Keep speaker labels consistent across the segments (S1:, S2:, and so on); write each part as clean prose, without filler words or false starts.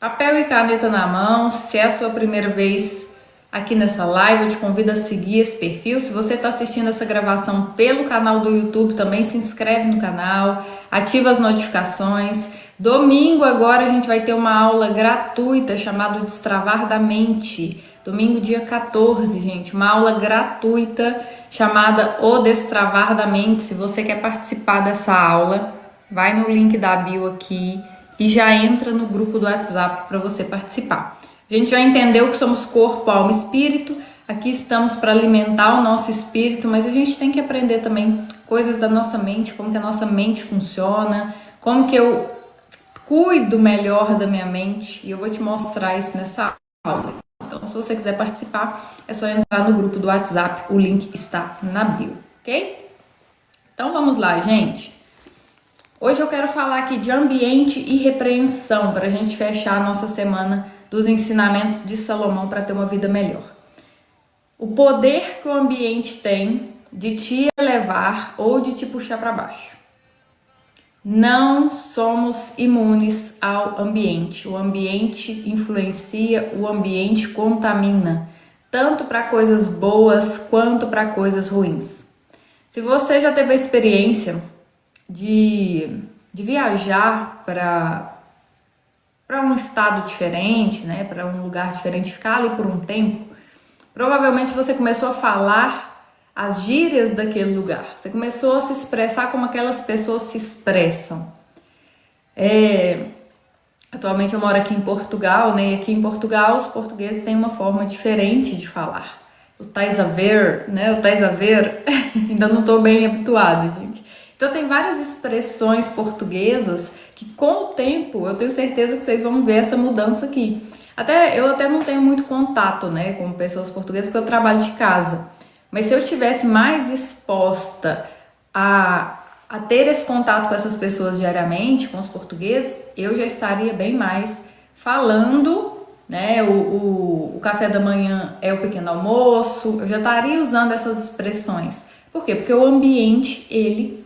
S1: Papel e caneta na mão. Se é a sua primeira vez aqui nessa live, eu te convido a seguir esse perfil. Se você está assistindo essa gravação pelo canal do YouTube, também se inscreve no canal, ativa as notificações. Domingo agora a gente vai ter uma aula gratuita chamada Destravar da Mente. Domingo, dia 14, gente, uma aula gratuita chamada O Destravar da Mente. Se você quer participar dessa aula, vai no link da bio aqui e já entra no grupo do WhatsApp para você participar. A gente já entendeu que somos corpo, alma e espírito. Aqui estamos para alimentar o nosso espírito, mas a gente tem que aprender também coisas da nossa mente, como que a nossa mente funciona, como que eu cuido melhor da minha mente, e eu vou te mostrar isso nessa aula. Então, se você quiser participar, é só entrar no grupo do WhatsApp, o link está na bio, ok? Então, vamos lá, gente. Hoje eu quero falar aqui de ambiente e repreensão, para a gente fechar a nossa semana dos ensinamentos de Salomão para ter uma vida melhor. O poder que o ambiente tem de te elevar ou de te puxar para baixo. Não somos imunes ao ambiente. O ambiente influencia, o ambiente contamina, tanto para coisas boas quanto para coisas ruins. Se você já teve a experiência de viajar para um estado diferente, né, para um lugar diferente, ficar ali por um tempo, provavelmente você começou a falar as gírias daquele lugar, você começou a se expressar como aquelas pessoas se expressam. Atualmente eu moro aqui em Portugal, né, e aqui em Portugal os portugueses têm uma forma diferente de falar. O tais a ver, né, o tais a ver, ainda não estou bem habituado, gente. Então tem várias expressões portuguesas que com o tempo eu tenho certeza que vocês vão ver essa mudança aqui. Eu até não tenho muito contato, né, com pessoas portuguesas porque eu trabalho de casa. Mas se eu tivesse mais exposta a ter esse contato com essas pessoas diariamente, com os portugueses, eu já estaria bem mais falando, né, o café da manhã é o pequeno almoço, eu já estaria usando essas expressões. Por quê? Porque o ambiente, ele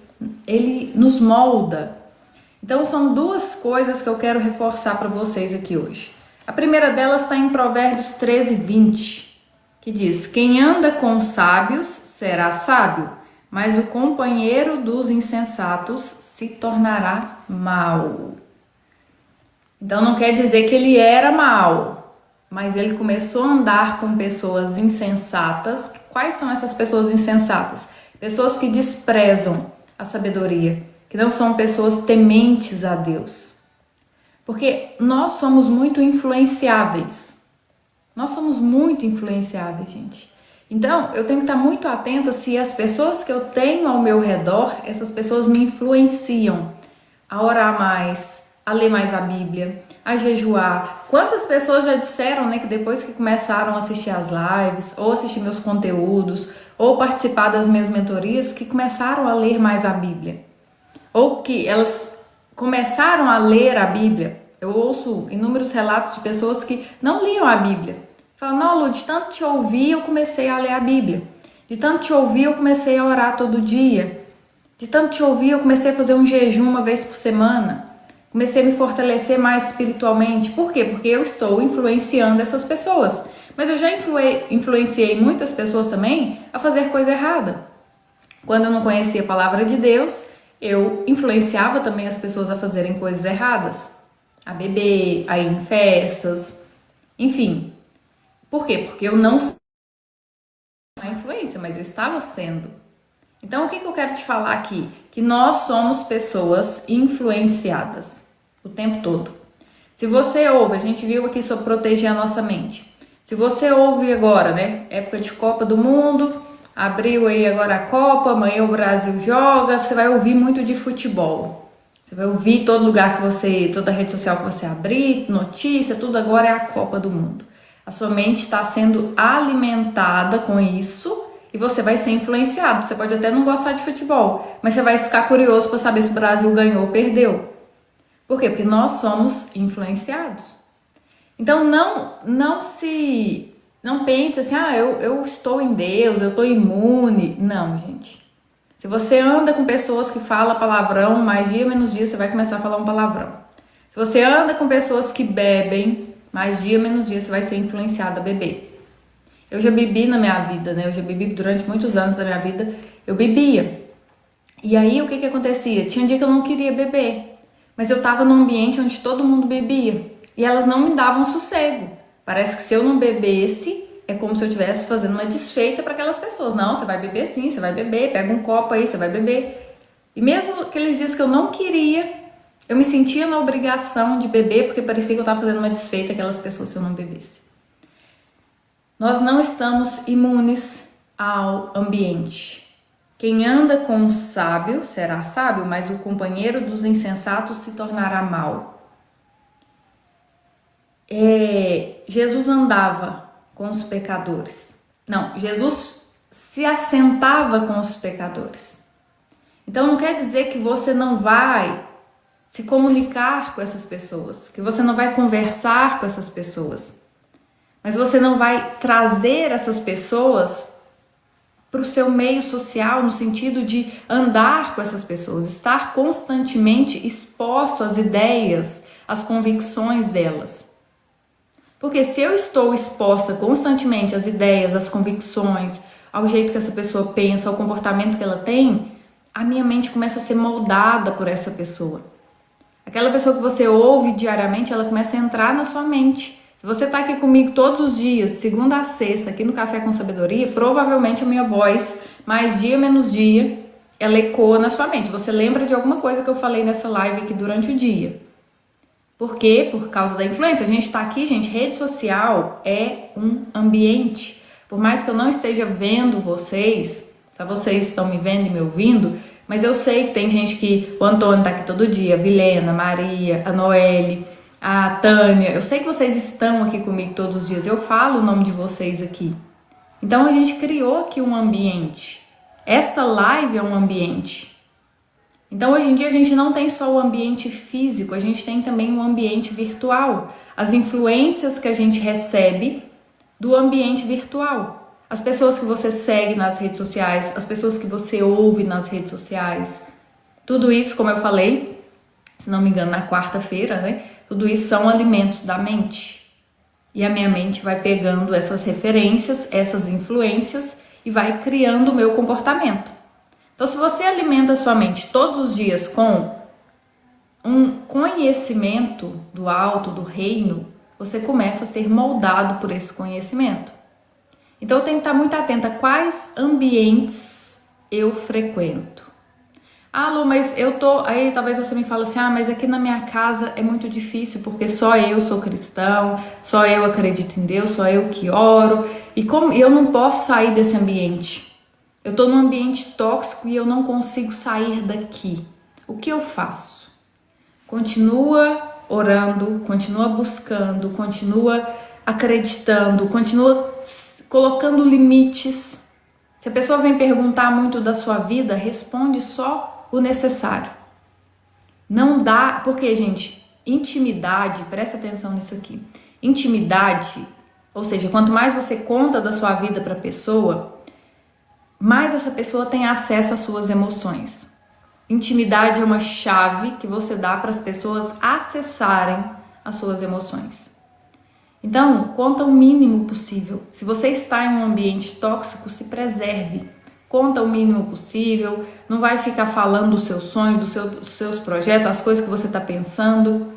S1: nos molda. Então são duas coisas que eu quero reforçar para vocês aqui hoje. A primeira delas está em Provérbios 13:20, que diz: quem anda com os sábios será sábio, mas o companheiro dos insensatos se tornará mau. Então não quer dizer que ele era mau, mas ele começou a andar com pessoas insensatas. Quais são essas pessoas insensatas? Pessoas que desprezam a sabedoria, que não são pessoas tementes a Deus. Porque nós somos muito influenciáveis. Nós somos muito influenciáveis, gente. Então, eu tenho que estar muito atenta se as pessoas que eu tenho ao meu redor, essas pessoas me influenciam a orar mais, a ler mais a Bíblia, a jejuar. Quantas pessoas já disseram, né, que depois que começaram a assistir as lives, ou assistir meus conteúdos, ou participar das minhas mentorias, que começaram a ler mais a Bíblia, ou que elas começaram a ler a Bíblia. Eu ouço inúmeros relatos de pessoas que não liam a Bíblia. Falam: não, Lu, de tanto te ouvir eu comecei a ler a Bíblia, de tanto te ouvir eu comecei a orar todo dia, de tanto te ouvir eu comecei a fazer um jejum uma vez por semana, comecei a me fortalecer mais espiritualmente. Por quê? Porque eu estou influenciando essas pessoas. Mas eu já influenciei muitas pessoas também a fazer coisa errada. Quando eu não conhecia a palavra de Deus, eu influenciava também as pessoas a fazerem coisas erradas. A beber, a ir em festas, enfim. Por quê? Porque eu não estava a influência, mas eu estava sendo. Então, o que eu quero te falar aqui? Que nós somos pessoas influenciadas o tempo todo. Se você ouve, a gente viu aqui sobre proteger a nossa mente. Se você ouve agora, né, época de Copa do Mundo, abriu aí agora a Copa, amanhã o Brasil joga, você vai ouvir muito de futebol. Você vai ouvir todo lugar que você, toda rede social que você abrir, notícia, tudo agora é a Copa do Mundo. A sua mente está sendo alimentada com isso e você vai ser influenciado. Você pode até não gostar de futebol, mas você vai ficar curioso para saber se o Brasil ganhou ou perdeu. Por quê? Porque nós somos influenciados. Então não pense assim: eu estou em Deus, eu estou imune. Não, gente. Se você anda com pessoas que falam palavrão, mais dia menos dia você vai começar a falar um palavrão. Se você anda com pessoas que bebem, mais dia menos dia você vai ser influenciado a beber. Eu já bebi na minha vida, né? Eu já bebi durante muitos anos da minha vida, eu bebia. E aí o que acontecia? Tinha dia que eu não queria beber, mas eu tava num ambiente onde todo mundo bebia e elas não me davam sossego. Parece que se eu não bebesse, é como se eu estivesse fazendo uma desfeita para aquelas pessoas. Não, você vai beber sim, você vai beber, pega um copo aí, você vai beber. E mesmo aqueles dias que eu não queria, eu me sentia na obrigação de beber, porque parecia que eu estava fazendo uma desfeita aquelas pessoas se eu não bebesse. Nós não estamos imunes ao ambiente. Quem anda com o sábio será sábio, mas o companheiro dos insensatos se tornará mau. Jesus andava com os pecadores. Não, Jesus se assentava com os pecadores. Então não quer dizer que você não vai se comunicar com essas pessoas, que você não vai conversar com essas pessoas. Mas você não vai trazer essas pessoas para o seu meio social, no sentido de andar com essas pessoas, estar constantemente exposto às ideias, às convicções delas. Porque se eu estou exposta constantemente às ideias, às convicções, ao jeito que essa pessoa pensa, ao comportamento que ela tem, a minha mente começa a ser moldada por essa pessoa. Aquela pessoa que você ouve diariamente, ela começa a entrar na sua mente. Se você está aqui comigo todos os dias, segunda a sexta, aqui no Café com Sabedoria, provavelmente a minha voz, mais dia menos dia, ela ecoa na sua mente. Você lembra de alguma coisa que eu falei nessa live aqui durante o dia. Por quê? Por causa da influência. A gente está aqui, gente, rede social é um ambiente. Por mais que eu não esteja vendo vocês, só vocês estão me vendo e me ouvindo, mas eu sei que tem gente que, o Antônio está aqui todo dia, a Vilena, a Maria, a Noelle, a Tânia, eu sei que vocês estão aqui comigo todos os dias, eu falo o nome de vocês aqui. Então a gente criou aqui um ambiente. Esta live é um ambiente. Então hoje em dia a gente não tem só o ambiente físico, a gente tem também o ambiente virtual. As influências que a gente recebe do ambiente virtual. As pessoas que você segue nas redes sociais, as pessoas que você ouve nas redes sociais. Tudo isso, como eu falei, se não me engano, na quarta-feira, né? Tudo isso são alimentos da mente. E a minha mente vai pegando essas referências, essas influências e vai criando o meu comportamento. Então, se você alimenta a sua mente todos os dias com um conhecimento do alto, do reino, você começa a ser moldado por esse conhecimento. Então, eu tenho que estar muito atenta a quais ambientes eu frequento. Ah, Lu, mas eu tô... Aí talvez você me fale assim, mas aqui na minha casa é muito difícil, porque só eu sou cristão, só eu acredito em Deus, só eu que oro, e eu não posso sair desse ambiente. Eu tô num ambiente tóxico e eu não consigo sair daqui. O que eu faço? Continua orando, continua buscando, continua acreditando, continua colocando limites. Se a pessoa vem perguntar muito da sua vida, responde só o necessário. Não dá, porque, gente, intimidade, presta atenção nisso aqui. Intimidade, ou seja, quanto mais você conta da sua vida para a pessoa, mais essa pessoa tem acesso às suas emoções. Intimidade é uma chave que você dá para as pessoas acessarem as suas emoções. Então, conta o mínimo possível. Se você está em um ambiente tóxico, se preserve. Conta o mínimo possível, não vai ficar falando dos seus sonhos, dos seus projetos, as coisas que você está pensando.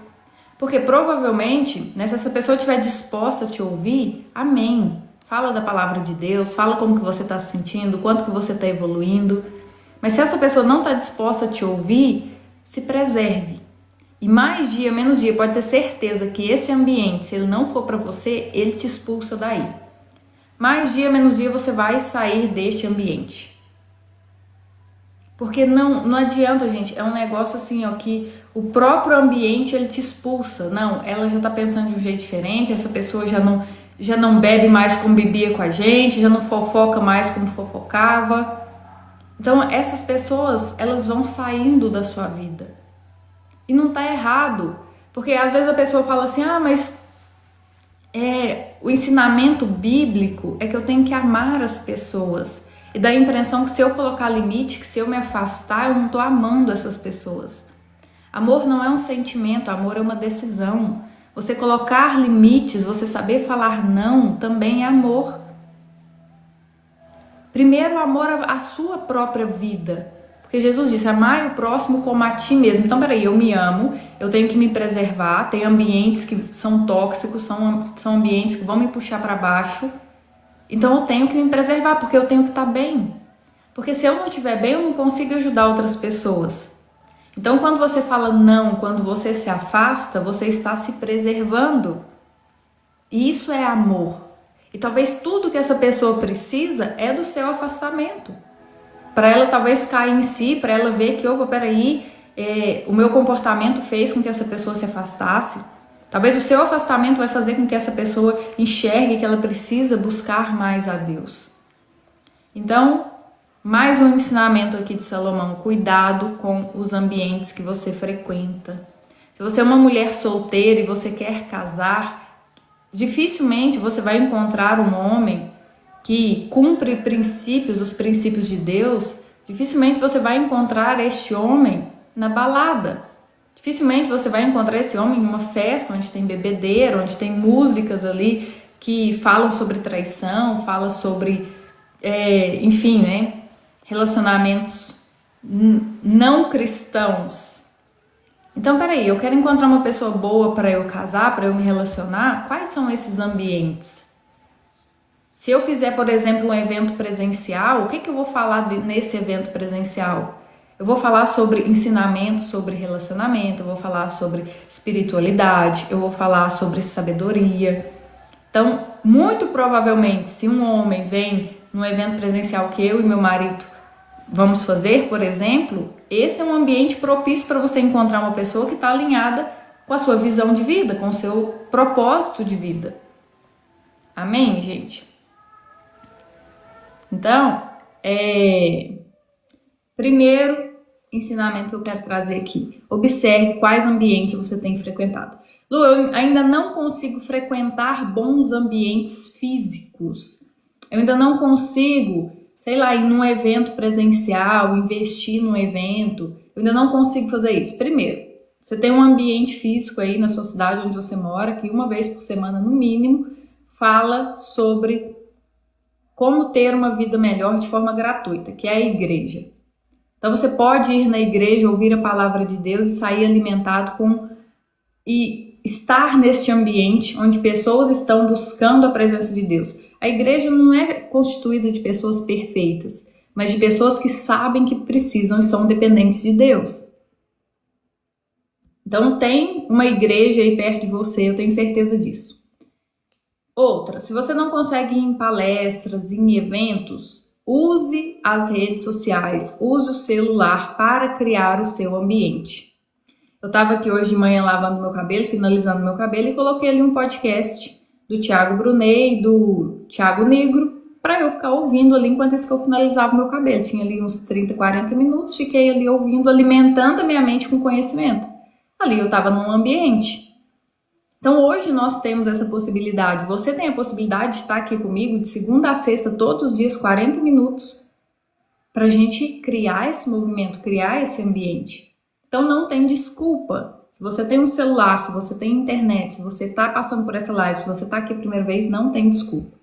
S1: Porque provavelmente, né, se essa pessoa estiver disposta a te ouvir, amém. Fala da palavra de Deus, fala como que você está se sentindo, quanto que você está evoluindo. Mas se essa pessoa não está disposta a te ouvir, se preserve. E mais dia, menos dia, pode ter certeza que esse ambiente, se ele não for para você, ele te expulsa daí. Mais dia, menos dia, você vai sair deste ambiente. Porque não adianta, gente, é um negócio assim, ó, que o próprio ambiente, ele te expulsa. Não, ela já tá pensando de um jeito diferente, essa pessoa já não bebe mais como bebia com a gente, já não fofoca mais como fofocava. Então, essas pessoas, elas vão saindo da sua vida. E não tá errado, porque às vezes a pessoa fala assim, mas... o ensinamento bíblico é que eu tenho que amar as pessoas. E dá a impressão que se eu colocar limite, que se eu me afastar, eu não estou amando essas pessoas. Amor não é um sentimento, amor é uma decisão. Você colocar limites, você saber falar não, também é amor. Primeiro, amor à sua própria vida. Porque Jesus disse, amai o próximo como a ti mesmo. Então, peraí, eu me amo, eu tenho que me preservar, tem ambientes que são tóxicos, são ambientes que vão me puxar para baixo. Então, eu tenho que me preservar, porque eu tenho que estar bem. Porque se eu não estiver bem, eu não consigo ajudar outras pessoas. Então, quando você fala não, quando você se afasta, você está se preservando. E isso é amor. E talvez tudo que essa pessoa precisa é do seu afastamento. Para ela talvez cair em si, para ela ver que, opa, peraí, o meu comportamento fez com que essa pessoa se afastasse. Talvez o seu afastamento vai fazer com que essa pessoa enxergue que ela precisa buscar mais a Deus. Então, mais um ensinamento aqui de Salomão, cuidado com os ambientes que você frequenta. Se você é uma mulher solteira e você quer casar, dificilmente você vai encontrar um homem que cumpre os princípios de Deus. Dificilmente você vai encontrar este homem na balada. Dificilmente você vai encontrar esse homem em uma festa onde tem bebedeira, onde tem músicas ali que falam sobre traição, falam sobre, enfim, né? Relacionamentos não cristãos. Então, peraí, eu quero encontrar uma pessoa boa para eu casar, para eu me relacionar. Quais são esses ambientes? Se eu fizer, por exemplo, um evento presencial, o que eu vou falar nesse evento presencial? Eu vou falar sobre ensinamentos sobre relacionamento, eu vou falar sobre espiritualidade, eu vou falar sobre sabedoria. Então, muito provavelmente, se um homem vem num evento presencial que eu e meu marido vamos fazer, por exemplo, esse é um ambiente propício para você encontrar uma pessoa que está alinhada com a sua visão de vida, com o seu propósito de vida. Amém, gente? Então, primeiro ensinamento que eu quero trazer aqui. Observe quais ambientes você tem frequentado. Lu, eu ainda não consigo frequentar bons ambientes físicos. Eu ainda não consigo, sei lá, ir num evento presencial, investir num evento. Eu ainda não consigo fazer isso. Primeiro, você tem um ambiente físico aí na sua cidade onde você mora, que uma vez por semana, no mínimo, fala sobre como ter uma vida melhor de forma gratuita, que é a igreja. Então você pode ir na igreja, ouvir a palavra de Deus e sair alimentado e estar neste ambiente onde pessoas estão buscando a presença de Deus. A igreja não é constituída de pessoas perfeitas, mas de pessoas que sabem que precisam e são dependentes de Deus. Então tem uma igreja aí perto de você, eu tenho certeza disso. Outra, se você não consegue ir em palestras, em eventos, use as redes sociais, use o celular para criar o seu ambiente. Eu estava aqui hoje de manhã lavando meu cabelo, finalizando meu cabelo e coloquei ali um podcast do Thiago Brunet e do Thiago Negro para eu ficar ouvindo ali enquanto eu finalizava o meu cabelo. Tinha ali uns 30, 40 minutos, fiquei ali ouvindo, alimentando a minha mente com conhecimento. Ali eu estava num ambiente. Então hoje nós temos essa possibilidade. Você tem a possibilidade de estar aqui comigo de segunda a sexta, todos os dias, 40 minutos, para a gente criar esse movimento, criar esse ambiente. Então não tem desculpa. Se você tem um celular, se você tem internet, se você está passando por essa live, se você está aqui a primeira vez, não tem desculpa.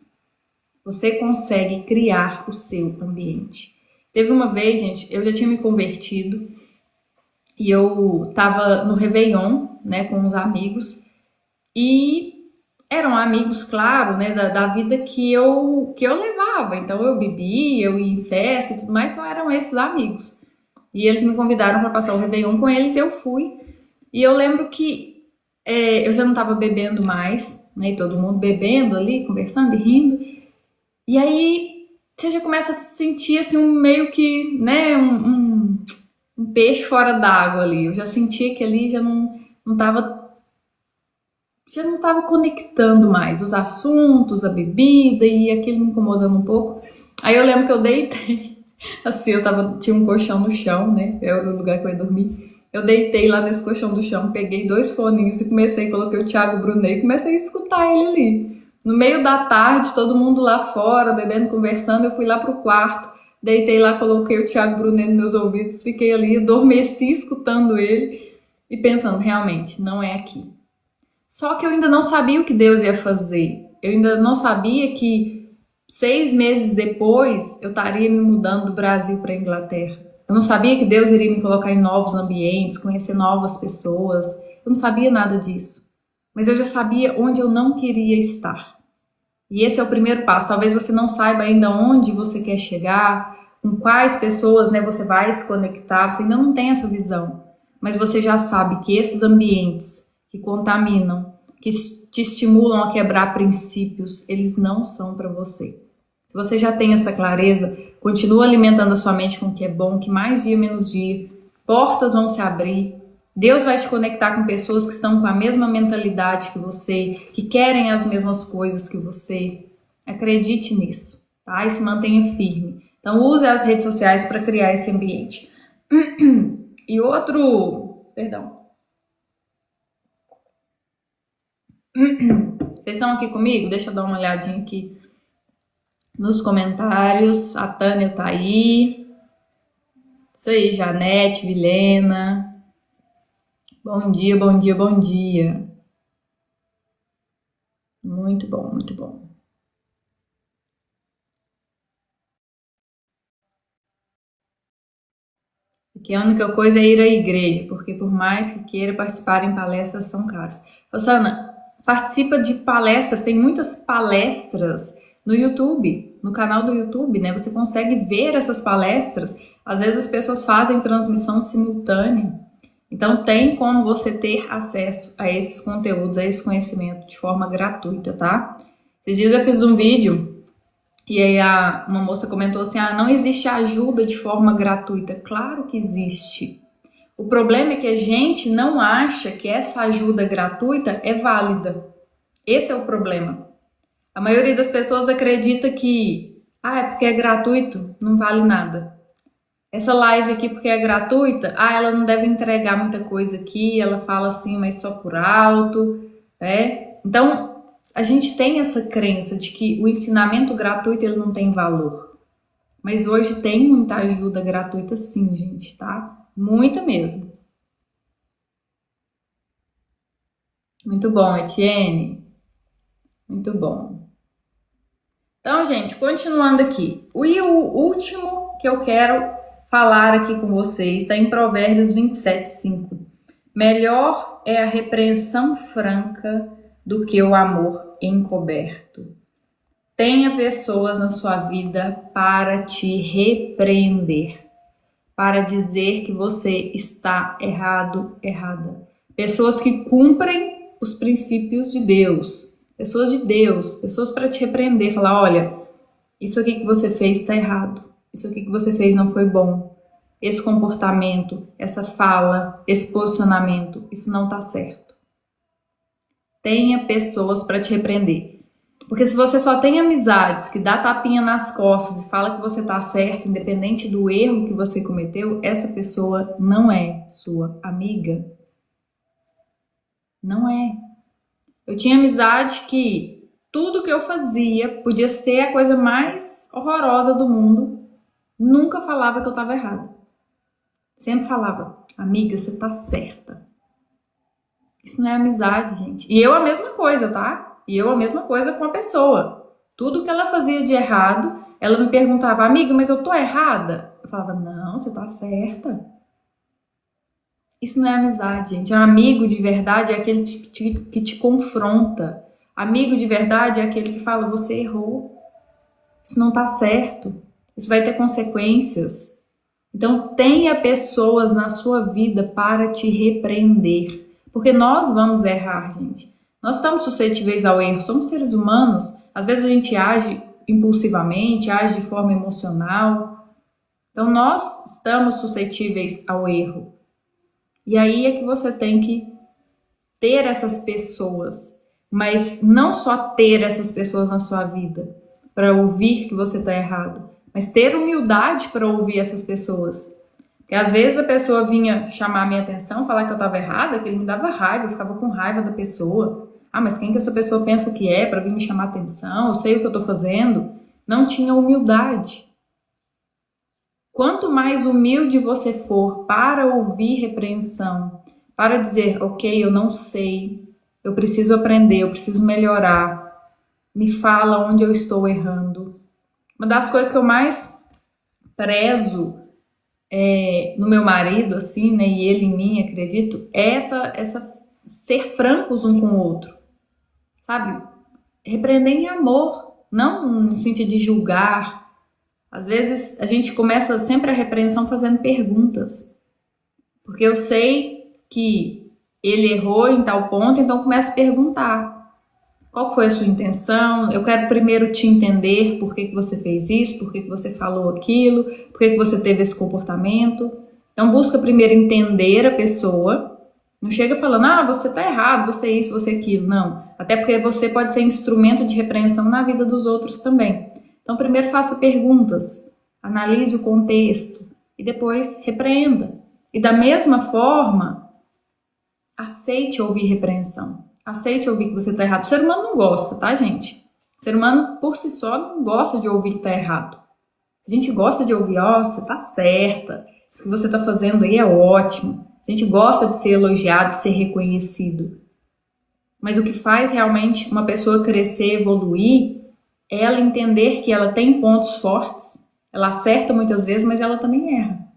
S1: Você consegue criar o seu ambiente. Teve uma vez, gente, eu já tinha me convertido e eu estava no Réveillon, né, com uns amigos. E eram amigos, claro, né, da vida que eu levava. Então eu bebia, eu ia em festa e tudo mais, então eram esses amigos. E eles me convidaram para passar o Réveillon com eles, eu fui. E eu lembro que eu já não estava bebendo mais, né, e todo mundo bebendo ali, conversando e rindo. E aí você já começa a se sentir assim, meio que, né, um peixe fora d'água ali. Eu já sentia que ali já não estava conectando mais os assuntos, a bebida e aquilo me incomodando um pouco. Aí eu lembro que eu deitei, assim, tinha um colchão no chão, né, era o lugar que eu ia dormir. Eu deitei lá nesse colchão do chão, peguei 2 foninhos e coloquei o Thiago Brunet e comecei a escutar ele ali. No meio da tarde, todo mundo lá fora, bebendo, conversando, eu fui lá pro quarto, deitei lá, coloquei o Thiago Brunet nos meus ouvidos, fiquei ali, adormeci escutando ele. e pensando, realmente, não é aqui. Só que eu ainda não sabia o que Deus ia fazer. Eu ainda não sabia que 6 meses depois eu estaria me mudando do Brasil para a Inglaterra. Eu não sabia que Deus iria me colocar em novos ambientes, conhecer novas pessoas. Eu não sabia nada disso. Mas eu já sabia onde eu não queria estar. E esse é o primeiro passo. Talvez você não saiba ainda onde você quer chegar, com quais pessoas, né, você vai se conectar. Você ainda não tem essa visão. Mas você já sabe que esses ambientes que contaminam, que te estimulam a quebrar princípios, eles não são para você. Se você já tem essa clareza, continua alimentando a sua mente com o que é bom, que mais dia menos dia, portas vão se abrir. Deus vai te conectar com pessoas que estão com a mesma mentalidade que você, que querem as mesmas coisas que você. Acredite nisso, tá? E se mantenha firme. Então use as redes sociais para criar esse ambiente. E outro, perdão. Vocês estão aqui comigo? Deixa eu dar uma olhadinha aqui nos comentários. A Tânia tá aí. Isso aí, Janete, Vilena. Bom dia, bom dia, bom dia. Muito bom, muito bom. Aqui a única coisa é ir à igreja, porque por mais que queira participar em palestras, são caras. Rosana, participa de palestras, tem muitas palestras no YouTube, no canal do YouTube, né? Você consegue ver essas palestras. Às vezes as pessoas fazem transmissão simultânea. Então tem como você ter acesso a esses conteúdos, a esse conhecimento de forma gratuita, tá? Esses dias eu fiz um vídeo e aí uma moça comentou assim, não existe ajuda de forma gratuita. Claro que existe. O problema é que a gente não acha que essa ajuda gratuita é válida. Esse é o problema. A maioria das pessoas acredita que, é porque é gratuito, não vale nada. Essa live aqui, porque é gratuita, ela não deve entregar muita coisa aqui, ela fala assim, mas só por alto, né? Então, a gente tem essa crença de que o ensinamento gratuito, ele não tem valor. Mas hoje tem muita ajuda gratuita sim, gente, tá? Muita mesmo. Muito bom, Etienne. Muito bom. Então, gente, continuando aqui. E o último que eu quero falar aqui com vocês está em Provérbios 27:5. Melhor é a repreensão franca do que o amor encoberto. Tenha pessoas na sua vida para te repreender, para dizer que você está errado, errada. Pessoas que cumprem os princípios de Deus, pessoas para te repreender, falar, olha, isso aqui que você fez está errado, isso aqui que você fez não foi bom, esse comportamento, essa fala, esse posicionamento, isso não está certo. Tenha pessoas para te repreender. Porque se você só tem amizades que dá tapinha nas costas e fala que você tá certo, independente do erro que você cometeu, essa pessoa não é sua amiga. Não é. Eu tinha amizade que tudo que eu fazia podia ser a coisa mais horrorosa do mundo. Nunca falava que eu tava errada. Sempre falava, amiga, você tá certa. Isso não é amizade, gente. E eu a mesma coisa, tá? E eu a mesma coisa com a pessoa. Tudo que ela fazia de errado, ela me perguntava, amiga, mas eu tô errada? Eu falava, não, você tá certa. Isso não é amizade, gente. Amigo de verdade é aquele que te confronta. Amigo de verdade é aquele que fala, você errou. Isso não tá certo. Isso vai ter consequências. Então, tenha pessoas na sua vida para te repreender. Porque nós vamos errar, gente. Nós estamos suscetíveis ao erro, somos seres humanos. Às vezes a gente age impulsivamente, age de forma emocional. Então nós estamos suscetíveis ao erro. E aí é que você tem que ter essas pessoas, mas não só ter essas pessoas na sua vida para ouvir que você está errado, mas ter humildade para ouvir essas pessoas. Porque às vezes a pessoa vinha chamar a minha atenção, falar que eu estava errada, que ele me dava raiva, eu ficava com raiva da pessoa. Mas quem que essa pessoa pensa que é para vir me chamar atenção? Eu sei o que eu estou fazendo. Não tinha humildade. Quanto mais humilde você for para ouvir repreensão, Para de dizer, ok, eu não sei, eu preciso aprender, eu preciso melhorar. Me fala onde eu estou errando. Uma das coisas que eu mais prezo no meu marido, assim, né, e ele em mim, acredito, é essa ser francos um com o outro, sabe? Repreender em amor, não no sentido de julgar. Às vezes a gente começa sempre a repreensão fazendo perguntas, porque eu sei que ele errou em tal ponto, então eu começo a perguntar. Qual foi a sua intenção? Eu quero primeiro te entender por que você fez isso, por que você falou aquilo, por que você teve esse comportamento. Então busca primeiro entender a pessoa. Não chega falando, você tá errado, você isso, você aquilo. Não. Até porque você pode ser instrumento de repreensão na vida dos outros também. Então primeiro faça perguntas, analise o contexto e depois repreenda. E da mesma forma, aceite ouvir repreensão. Aceite ouvir que você está errado. O ser humano não gosta, tá, gente? O ser humano, por si só, não gosta de ouvir que está errado. A gente gosta de ouvir, você tá certa. Isso que você está fazendo aí é ótimo. A gente gosta de ser elogiado, de ser reconhecido. Mas o que faz realmente uma pessoa crescer, evoluir, é ela entender que ela tem pontos fortes. Ela acerta muitas vezes, mas ela também erra.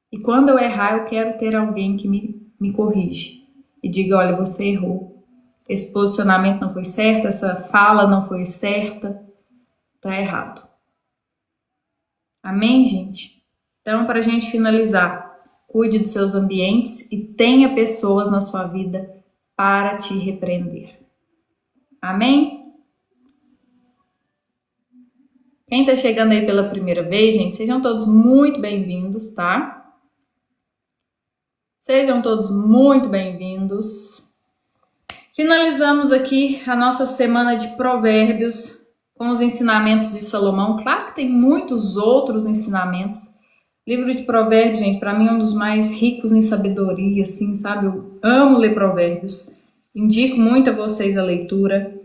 S1: E quando eu errar, eu quero ter alguém que me corrige. E diga, olha, você errou. Esse posicionamento não foi certo, essa fala não foi certa, tá errado. Amém, gente? Então, para a gente finalizar, cuide dos seus ambientes e tenha pessoas na sua vida para te repreender. Amém? Quem tá chegando aí pela primeira vez, gente, sejam todos muito bem-vindos, tá? Sejam todos muito bem-vindos. Finalizamos aqui a nossa semana de provérbios com os ensinamentos de Salomão. Claro que tem muitos outros ensinamentos. O livro de provérbios, gente, para mim é um dos mais ricos em sabedoria, assim, sabe? Eu amo ler provérbios. Indico muito a vocês a leitura.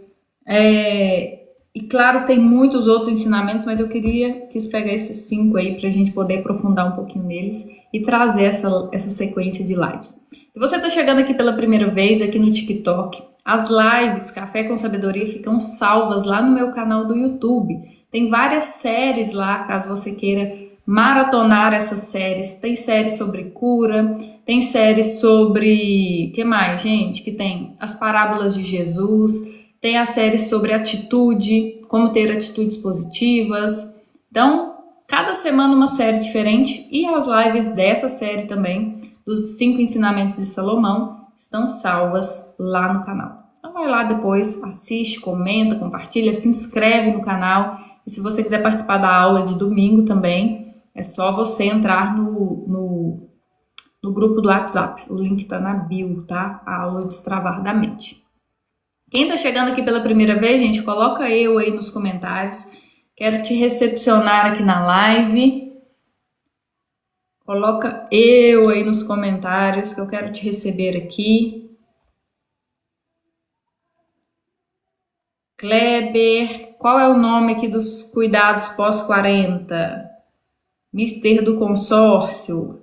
S1: E claro que tem muitos outros ensinamentos, mas eu quis pegar esses 5 aí para a gente poder aprofundar um pouquinho neles e trazer essa sequência de lives. Se você está chegando aqui pela primeira vez aqui no TikTok, as lives Café com Sabedoria ficam salvas lá no meu canal do YouTube. Tem várias séries lá, caso você queira maratonar essas séries. Tem séries sobre cura, tem séries sobre... que mais, gente? Que tem as parábolas de Jesus, tem a série sobre atitude, como ter atitudes positivas. Então, cada semana uma série diferente e as lives dessa série também, dos 5 ensinamentos de Salomão, estão salvas lá no canal. Então vai lá depois, assiste, comenta, compartilha, se inscreve no canal. E se você quiser participar da aula de domingo também, é só você entrar no grupo do WhatsApp. O link está na bio, tá? A aula Destravar da Mente. Quem está chegando aqui pela primeira vez, gente, coloca eu aí nos comentários. Quero te recepcionar aqui na live. Coloca eu aí nos comentários que eu quero te receber aqui. Kleber, qual é o nome aqui dos cuidados pós-40? Mister do consórcio.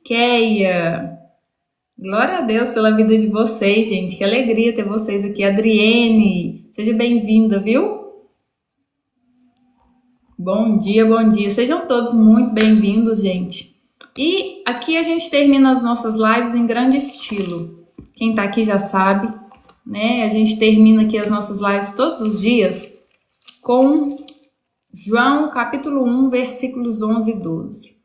S1: Keia. Glória a Deus pela vida de vocês, gente. Que alegria ter vocês aqui. Adriene, seja bem-vinda, viu? Bom dia, bom dia. Sejam todos muito bem-vindos, gente. E aqui a gente termina as nossas lives em grande estilo. Quem tá aqui já sabe, né? A gente termina aqui as nossas lives todos os dias com João, capítulo 1, versículos 11 e 12.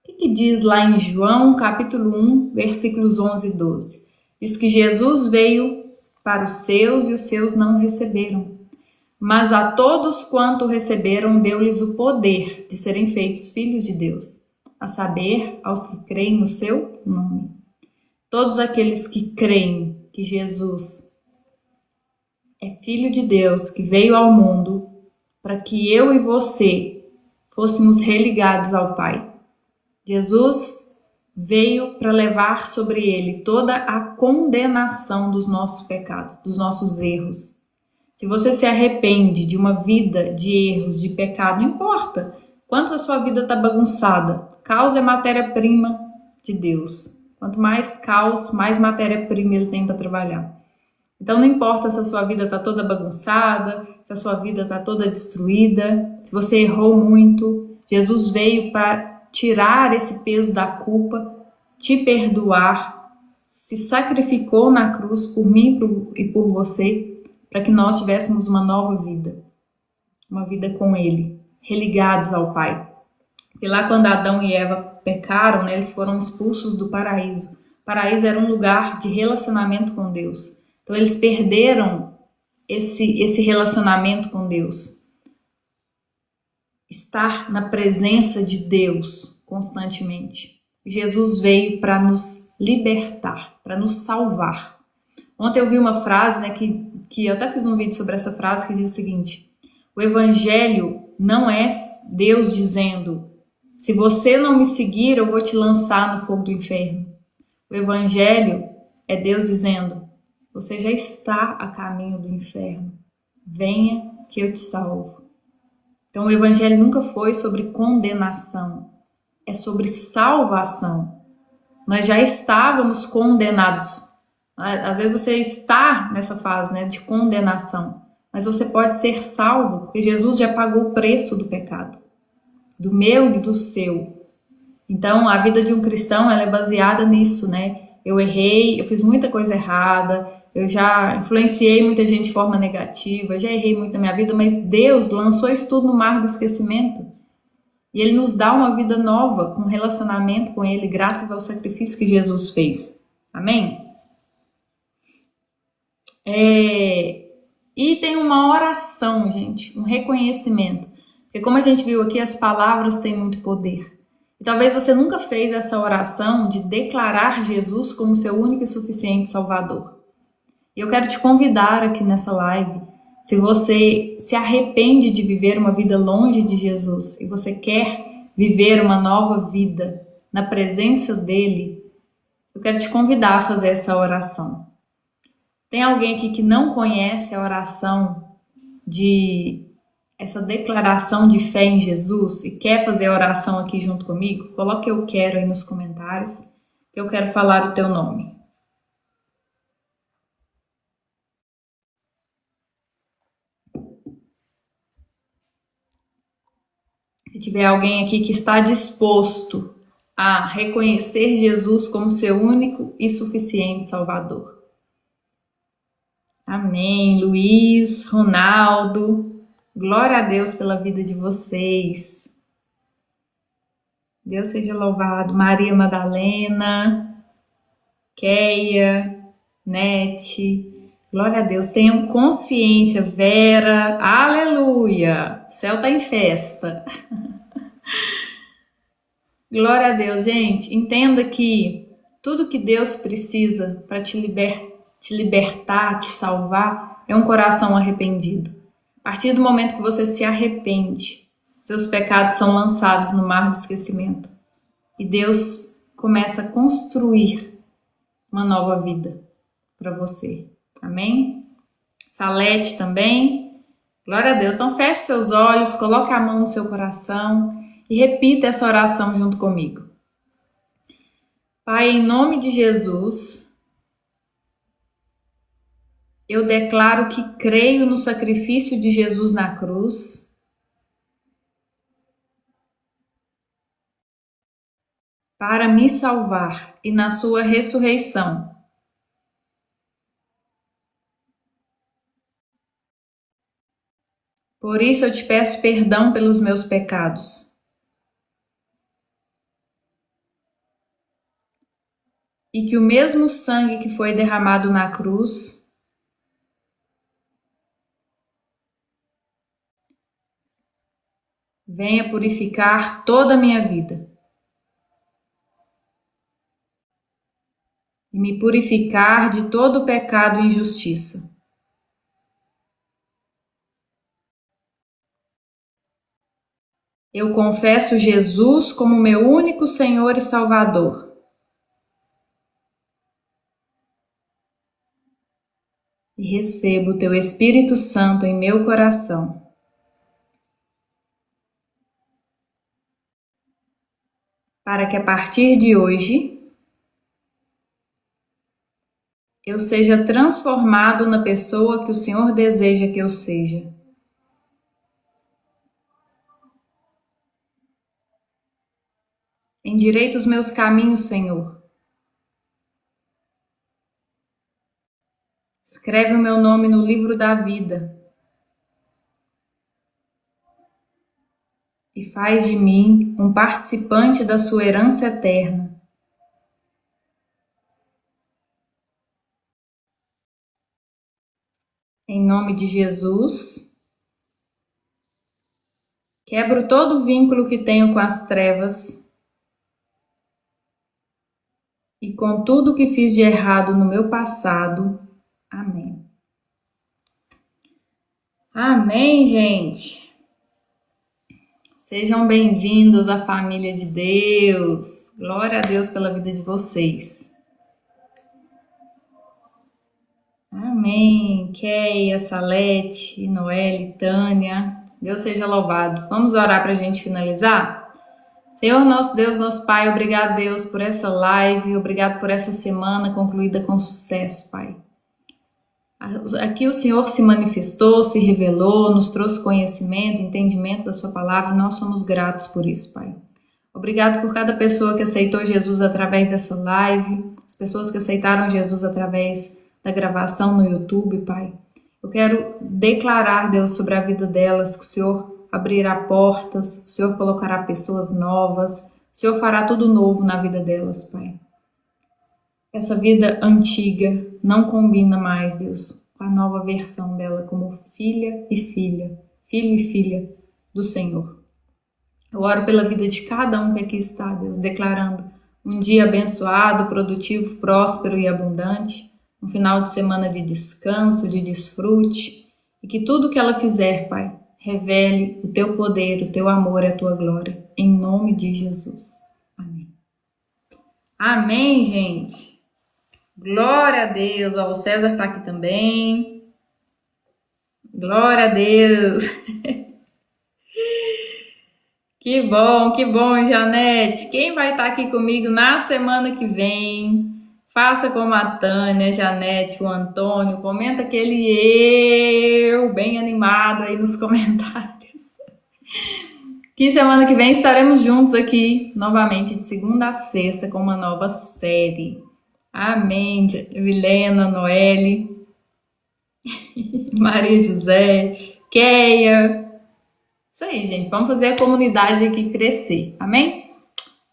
S1: O que diz lá em João, capítulo 1, versículos 11 e 12? Diz que Jesus veio para os seus e os seus não receberam. Mas a todos quanto receberam, deu-lhes o poder de serem feitos filhos de Deus, a saber, aos que creem no seu nome. Todos aqueles que creem que Jesus é Filho de Deus, que veio ao mundo para que eu e você fôssemos religados ao Pai. Jesus veio para levar sobre ele toda a condenação dos nossos pecados, dos nossos erros. Se você se arrepende de uma vida de erros, de pecado, não importa quanto a sua vida está bagunçada, causa é matéria-prima de Deus. Quanto mais caos, mais matéria-prima ele tem para trabalhar. Então não importa se a sua vida está toda bagunçada, se a sua vida está toda destruída, se você errou muito, Jesus veio para tirar esse peso da culpa, te perdoar, se sacrificou na cruz por mim e por você, para que nós tivéssemos uma nova vida, uma vida com Ele, religados ao Pai. E lá quando Adão e Eva pecaram, né, eles foram expulsos do paraíso. O paraíso era um lugar de relacionamento com Deus. Então eles perderam esse relacionamento com Deus. Estar na presença de Deus constantemente. Jesus veio para nos libertar, para nos salvar. Ontem eu vi uma frase, né, que eu até fiz um vídeo sobre essa frase, que diz o seguinte: o evangelho não é Deus dizendo, se você não me seguir, eu vou te lançar no fogo do inferno. O evangelho é Deus dizendo, você já está a caminho do inferno. Venha que eu te salvo. Então o evangelho nunca foi sobre condenação, é sobre salvação. Nós já estávamos condenados. Às vezes você está nessa fase, né, de condenação, mas você pode ser salvo, porque Jesus já pagou o preço do pecado, do meu e do seu. Então a vida de um cristão, ela é baseada nisso, né? Eu errei, eu fiz muita coisa errada, eu já influenciei muita gente de forma negativa, já errei muito na minha vida, mas Deus lançou isso tudo no mar do esquecimento. E Ele nos dá uma vida nova, com relacionamento com Ele, graças ao sacrifício que Jesus fez. Amém? E tem uma oração, gente, um reconhecimento. Porque como a gente viu aqui, as palavras têm muito poder. E talvez você nunca fez essa oração de declarar Jesus como seu único e suficiente Salvador. E eu quero te convidar aqui nessa live, se você se arrepende de viver uma vida longe de Jesus e você quer viver uma nova vida na presença dele, eu quero te convidar a fazer essa oração. Tem alguém aqui que não conhece a oração essa declaração de fé em Jesus e quer fazer a oração aqui junto comigo? Coloque eu quero aí nos comentários, que eu quero falar o teu nome. Se tiver alguém aqui que está disposto a reconhecer Jesus como seu único e suficiente Salvador. Amém. Luiz, Ronaldo, glória a Deus pela vida de vocês. Deus seja louvado. Maria Madalena, Keia, Nete, glória a Deus. Tenham consciência, Vera, aleluia. O céu está em festa. Glória a Deus, gente. Entenda que tudo que Deus precisa para te libertar, te salvar, é um coração arrependido. A partir do momento que você se arrepende, seus pecados são lançados no mar do esquecimento. E Deus começa a construir uma nova vida para você. Amém? Salete também. Glória a Deus. Então feche seus olhos, coloque a mão no seu coração e repita essa oração junto comigo. Pai, em nome de Jesus, eu declaro que creio no sacrifício de Jesus na cruz para me salvar e na sua ressurreição. Por isso eu te peço perdão pelos meus pecados. E que o mesmo sangue que foi derramado na cruz venha purificar toda a minha vida. E me purificar de todo o pecado e injustiça. Eu confesso Jesus como meu único Senhor e Salvador. E recebo o teu Espírito Santo em meu coração. Para que a partir de hoje eu seja transformado na pessoa que o Senhor deseja que eu seja. Endireita os meus caminhos, Senhor. Escreve o meu nome no livro da vida. E faz de mim um participante da sua herança eterna. Em nome de Jesus, quebro todo o vínculo que tenho com as trevas e com tudo que fiz de errado no meu passado. Amém. Amém, gente. Sejam bem-vindos à família de Deus. Glória a Deus pela vida de vocês. Amém. Keia, Salete, Noelle, Tânia. Deus seja louvado. Vamos orar para a gente finalizar? Senhor, nosso Deus, nosso Pai, obrigado, Deus, por essa live. Obrigado por essa semana concluída com sucesso, Pai. Aqui o Senhor se manifestou, se revelou, nos trouxe conhecimento, entendimento da sua palavra, e nós somos gratos por isso, Pai. Obrigado por cada pessoa que aceitou Jesus através dessa live, as pessoas que aceitaram Jesus através da gravação no YouTube, Pai. Eu quero declarar, Deus, sobre a vida delas, que o Senhor abrirá portas, o Senhor colocará pessoas novas, o Senhor fará tudo novo na vida delas, Pai. Essa vida antiga não combina mais, Deus, com a nova versão dela como filha e filha, filho e filha do Senhor. Eu oro pela vida de cada um que aqui está, Deus, declarando um dia abençoado, produtivo, próspero e abundante, um final de semana de descanso, de desfrute, e que tudo que ela fizer, Pai, revele o teu poder, o teu amor e a tua glória, em nome de Jesus. Amém. Amém, gente. Glória a Deus. Ó, o César está aqui também. Glória a Deus. Que bom, Janete. Quem vai estar aqui comigo na semana que vem? Faça como a Tânia, a Janete, o Antônio. Comenta aquele eu bem animado aí nos comentários. Que semana que vem estaremos juntos aqui novamente de segunda a sexta com uma nova série. Amém, Vilena, Noelle, Maria José, Keia. Isso aí, gente. Vamos fazer a comunidade aqui crescer. Amém?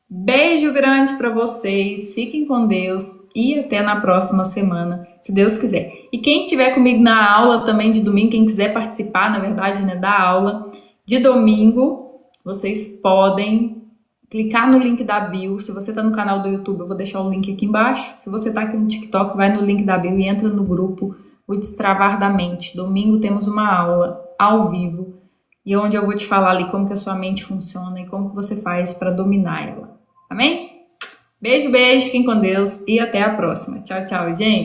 S1: Beijo grande para vocês. Fiquem com Deus e até na próxima semana, se Deus quiser. E quem estiver comigo na aula também de domingo, quem quiser participar, na verdade, né, da aula de domingo, vocês podem clicar no link da bio. Se você está no canal do YouTube, eu vou deixar o link aqui embaixo. Se você está aqui no TikTok, vai no link da bio e entra no grupo O Destravar da Mente. Domingo temos uma aula ao vivo e onde eu vou te falar ali como que a sua mente funciona e como que você faz para dominar ela. Amém? Beijo, beijo, fiquem com Deus e até a próxima. Tchau, tchau, gente!